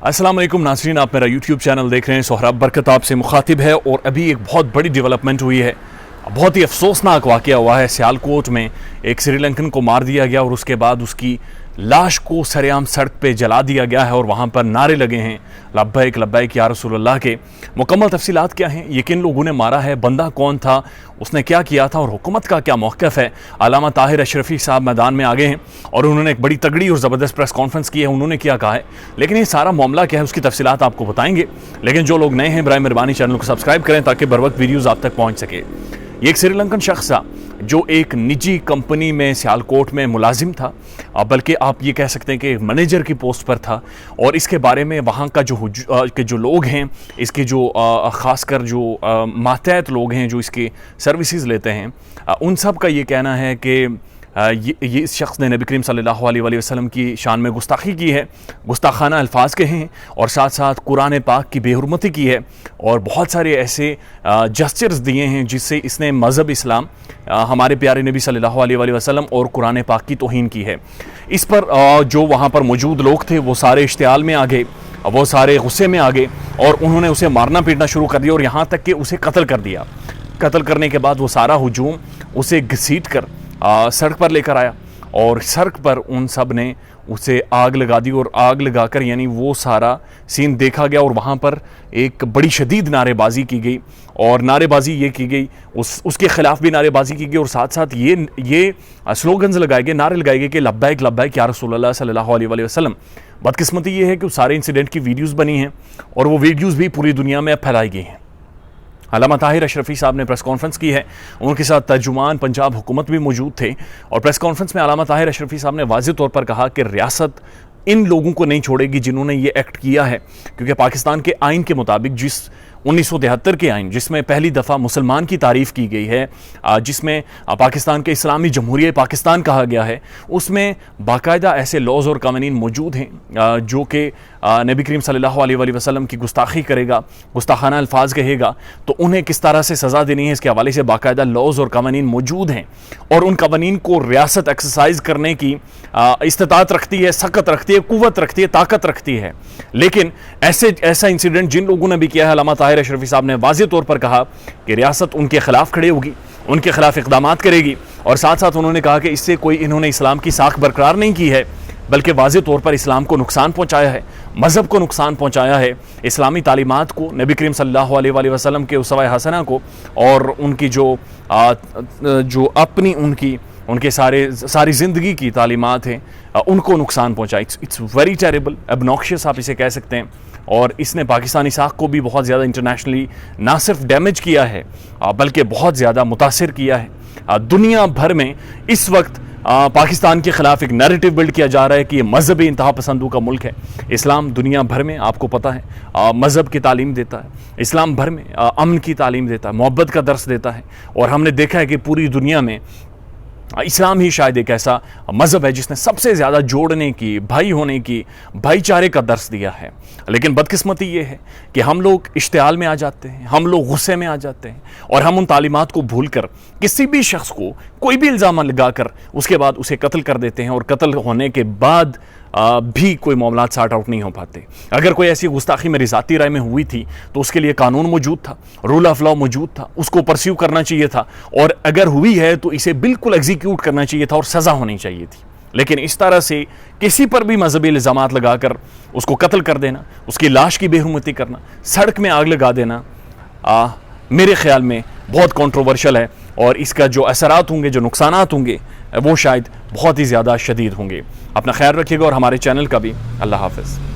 अस्सलाम वालेकुम नाज़रीन, आप मेरा यूट्यूब चैनल देख रहे हैं। सोहराब बरकत आपसे मुखातिब है और अभी एक बहुत बड़ी डेवलपमेंट हुई है। बहुत ही अफसोसनाक वाक़या हुआ है। सियालकोट में एक श्रीलंकन को मार दिया गया और उसके बाद उसकी लाश को सरेआम सड़क पे जला दिया गया है और वहाँ पर नारे लगे हैं लब्बैक लब्बैक या रसूलल्लाह के। मुकम्मल तफसीलात क्या हैं, ये किन लोगों ने मारा है, बंदा कौन था, उसने क्या किया था और हुकूमत का क्या मौक़िफ़ है। अल्लामा ताहिर अशरफी साहब मैदान में आ गए हैं और उन्होंने एक बड़ी तगड़ी और ज़बरदस्त प्रेस कॉन्फ्रेंस की है। उन्होंने क्या कहा है, लेकिन ये सारा मामला क्या है उसकी तफसीलात आपको बताएंगे। लेकिन जो लोग नए हैं बराए मेहरबानी चैनल को सब्सक्राइब करें ताकि बर वक्त वीडियोज़ आप तक पहुँच सके। ये एक श्रीलंकन शख्स था जो एक निजी कंपनी में सियालकोट में मुलाजिम था, बल्कि आप ये कह सकते हैं कि मैनेजर की पोस्ट पर था। और इसके बारे में वहाँ का जो लोग हैं, इसके जो ख़ासकर जो मातहत लोग हैं जो इसके सर्विसेज लेते हैं, उन सब का ये कहना है कि ये इस शख्स ने नबी करीम सल्लल्लाहु अलैहि वसल्लम की शान में गुस्ताखी की है, गुस्ताखाना अल्फाज कहे हैं और साथ साथ कुरान पाक की बेहुरमती की है और बहुत सारे ऐसे जस्चर्स दिए हैं जिससे इसने मज़हब इस्लाम, हमारे प्यारे नबी सल्लल्लाहु अलैहि वसल्लम और कुरान पाक की तौहीन की है। इस पर जो वहाँ पर मौजूद लोग थे वो सारे इश्तियाल में आ गए, वो सारे गुस्से में आ गए और उन्होंने उसे मारना पीटना शुरू कर दिया और यहाँ तक कि उसे कत्ल कर दिया। कत्ल करने के बाद वो सारा हुजूम उसे घसीट कर सड़क पर लेकर आया और सड़क पर उन सब ने उसे आग लगा दी और आग लगाकर यानी वो सारा सीन देखा गया और वहाँ पर एक बड़ी शदीद नारेबाजी की गई और नारेबाजी ये की गई, उसके ख़िलाफ़ भी नारेबाजी की गई और साथ साथ ये स्लोगन्स लगाए गए, नारे लगाए गए कि लब्बैक लब्बैक या रसूलल्लाह सल्लल्लाहु अलैहि वसल्लम। बदकिस्मती ये है कि सारे इंसिडेंट की वीडियोज़ बनी हैं और वो वीडियोज़ भी पूरी दुनिया में फैलाई गई हैं। अल्लामा ताहिर अशरफी साहब ने प्रेस कॉन्फ्रेंस की है, उनके साथ तर्जुमान पंजाब हुकूमत भी मौजूद थे और प्रेस कॉन्फ्रेंस में अल्लामा ताहिर अशरफी साहब ने वाज़ेह तौर पर कहा कि रियासत इन लोगों को नहीं छोड़ेगी जिन्होंने ये एक्ट किया है, क्योंकि पाकिस्तान के आइन के मुताबिक, जिस 1973 के आइन जिसमें पहली दफ़ा मुसलमान की तारीफ़ की गई है, जिसमें पाकिस्तान के इस्लामी जमहूरिया पाकिस्तान कहा गया है, उसमें बाकायदा ऐसे लॉज और कानून मौजूद हैं जो कि नबी करीम सल्लल्लाहु अलैहि वसल्लम की गुस्ताखी करेगा, गुस्ताखाना अल्फाज कहेगा तो उन्हें किस तरह से सज़ा देनी है, इसके हवाले से बाकायदा लॉज और कानून मौजूद हैं और उन कानून को रियासत एक्सरसाइज करने की इस्तिताअत रखती है, सख्त रखती है, कुव्वत रखती है, ताकत रखती है। लेकिन ऐसा इंसिडेंट जिन लोगों ने भी किया है, अल्लामा ताहिर अशरफी साहब ने वाज़ेह तौर पर कहा कि रियासत उनके खिलाफ खड़े होगी, उनके खिलाफ इक़दामात करेगी और साथ साथ उन्होंने कहा कि इससे कोई इन्होंने इस्लाम की साख बरकरार नहीं की है, बल्कि वाज़ेह तौर पर इस्लाम को नुकसान पहुँचाया है, मज़हब को नुकसान पहुँचाया है, इस्लामी तालीमात को, नबी करीम सल्लल्लाहु अलैहि वसल्लम के उसवा हसना को और उनकी जो अपनी उनके सारी ज़िंदगी की तालीमात हैं उनको नुकसान पहुँचा। इट्स वेरी टेरेबल, एबनॉक्शियस आप इसे कह सकते हैं और इसने पाकिस्तानी साख को भी बहुत ज़्यादा इंटरनेशनली ना सिर्फ डैमेज किया है बल्कि बहुत ज़्यादा मुतासिर किया है। दुनिया भर में इस वक्त पाकिस्तान के ख़िलाफ़ एक नैरेटिव बिल्ड किया जा रहा है कि ये मजहबी इंतहा पसंदों का मुल्क है। इस्लाम दुनिया भर में आपको पता है मज़हब की तालीम देता है, इस्लाम भर में अमन की तालीम देता है, मोहब्बत का दर्स देता है और हमने देखा है कि पूरी दुनिया में इस्लाम ही शायद एक ऐसा मज़हब है जिसने सबसे ज़्यादा जोड़ने की, भाई होने की, भाईचारे का दर्स दिया है। लेकिन बदकिस्मती ये है कि हम लोग इश्तियाल में आ जाते हैं, हम लोग गुस्से में आ जाते हैं और हम उन तालीमात को भूल कर किसी भी शख्स को कोई भी इल्ज़ाम लगा कर उसके बाद उसे कत्ल कर देते हैं और कत्ल होने के बाद भी कोई मामलात सॉर्ट आउट नहीं हो पाते। अगर कोई ऐसी गुस्ताखी मेरी ज़ाती राय में हुई थी तो उसके लिए कानून मौजूद था, रूल ऑफ लॉ मौजूद था, उसको परस्यू करना चाहिए था और अगर हुई है तो इसे बिल्कुल एग्जीक्यूट करना चाहिए था और सज़ा होनी चाहिए थी। लेकिन इस तरह से किसी पर भी मजहबी इल्ज़ामात लगाकर उसको कत्ल कर देना, उसकी लाश की बेहुरमती करना, सड़क में आग लगा देना, मेरे ख्याल में बहुत कंट्रोवर्शियल है और इसका जो असरात होंगे, जो नुकसानात होंगे वो शायद बहुत ही ज़्यादा शदीद होंगे। अपना ख्याल रखिएगा और हमारे चैनल का भी। अल्लाह हाफ़िज़।